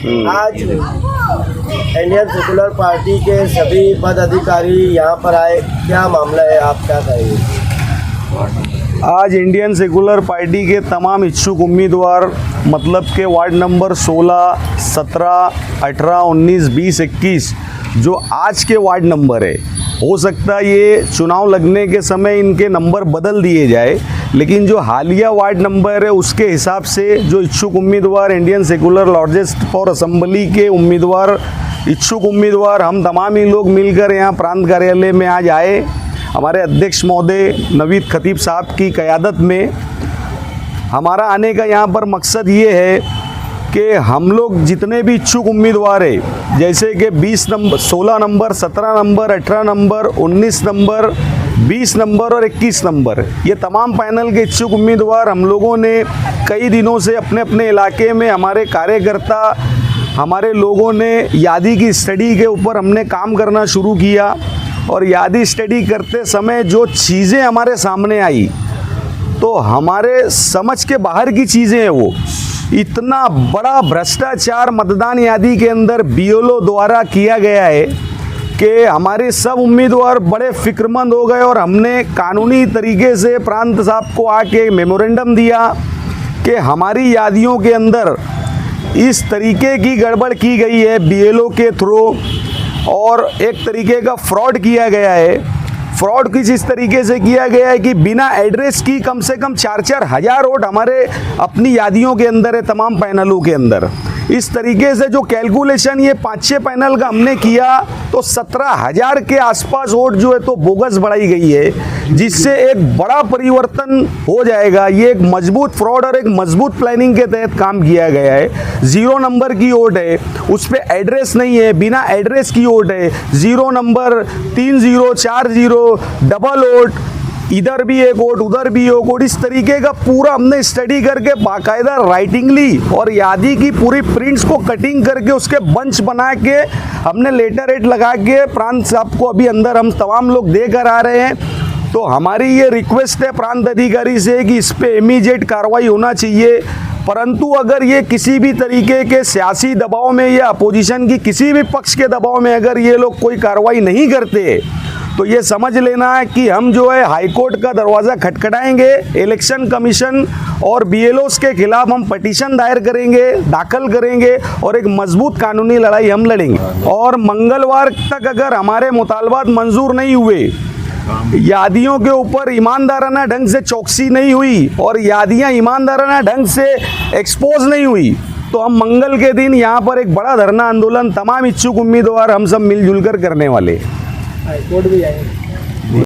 आज Indian secular party के सभी पदाधिकारी यहाँ पर आए, क्या मामला है, आप क्या कहेंगे? आज इंडियन सेकुलर पार्टी के तमाम इच्छुक उम्मीदवार मतलब के वार्ड नंबर 16, 17, 18, 19, 20, 21 जो आज के वार्ड नंबर है, हो सकता है ये चुनाव लगने के समय इनके नंबर बदल दिए जाए, लेकिन जो हालिया वार्ड नंबर है उसके हिसाब से जो इच्छुक उम्मीदवार Indian secular largest for assembly के इच्छुक उम्मीदवार हम तमाम ही लोग मिलकर यहाँ प्रांत कार्यालय में आज आए। हमारे अध्यक्ष महोदय नवीद खतीब साहब की क़यादत में हमारा आने का यहाँ पर मकसद ये है कि हम लोग जितने भी इच्छुक उम्मीदवार हैं, जैसे कि 20 number, 16 number, 17 number, 18 number, 19 number, 20 number और 21 नंबर, ये तमाम पैनल के इच्छुक उम्मीदवार हम लोगों ने कई दिनों से अपने अपने इलाके में हमारे कार्यकर्ता, हमारे लोगों ने यादी की स्टडी के ऊपर हमने काम करना शुरू किया। और यादी स्टडी करते समय जो चीज़ें हमारे सामने आई तो हमारे समझ के बाहर की चीज़ें हैं। वो इतना बड़ा भ्रष्टाचार मतदान यादी के अंदर बीएलओ द्वारा किया गया है कि हमारे सब उम्मीदवार बड़े फिक्रमंद हो गए और हमने कानूनी तरीके से प्रांत साहब को आके मेमोरेंडम दिया कि हमारी यादियों के अंदर इस तरीके की गड़बड़ की गई है बीएलओ के थ्रू और एक तरीके का फ्रॉड किया गया है। फ्रॉड किस इस तरीके से किया गया है कि बिना एड्रेस की कम से कम 4-4 हज़ार वोट हमारे अपनी यादियों के अंदर है, तमाम पैनलों के अंदर। इस तरीके से जो कैलकुलेशन ये 5-6 पैनल का हमने किया तो 17,000 के आसपास वोट जो है तो बोगस बढ़ाई गई है, जिससे एक बड़ा परिवर्तन हो जाएगा। ये एक मजबूत फ्रॉड और एक मजबूत प्लानिंग के तहत काम किया गया है। 0 नंबर की वोट है, उस पर एड्रेस नहीं है, बिना एड्रेस की वोट है। 0 नंबर, 3 0, 4 0, डबल वोट, इधर भी एक वोट उधर भी एक वोट, इस तरीके का पूरा हमने स्टडी करके बाकायदा राइटिंगली और यादी की पूरी प्रिंट्स को कटिंग करके उसके बंच बना के हमने लेटर हेड लगा के प्रांत साहब को अभी अंदर हम तमाम लोग देकर आ रहे हैं। तो हमारी ये रिक्वेस्ट है प्रांत अधिकारी से कि इस पे इमीडिएट कार्रवाई होना चाहिए। परंतु अगर ये किसी भी तरीके के सियासी दबाव में या अपोजिशन की किसी भी पक्ष के दबाव में अगर ये लोग कोई कार्रवाई नहीं करते तो ये समझ लेना है कि हम जो है हाईकोर्ट का दरवाज़ा खटखटाएंगे। इलेक्शन कमीशन और बीएलओस के खिलाफ हम पटिशन दाखिल करेंगे और एक मजबूत कानूनी लड़ाई हम लड़ेंगे। और मंगलवार तक अगर हमारे मुतालबात मंजूर नहीं हुए, यादियों के ऊपर ईमानदाराना ढंग से चौकसी नहीं हुई और यादियाँ ईमानदाराना ढंग से एक्सपोज नहीं हुई, तो हम मंगल के दिन यहाँ पर एक बड़ा धरना आंदोलन तमाम इच्छुक उम्मीदवार हम सब मिलजुल कर करने वाले। हाईकोर्ट भी आएंगे।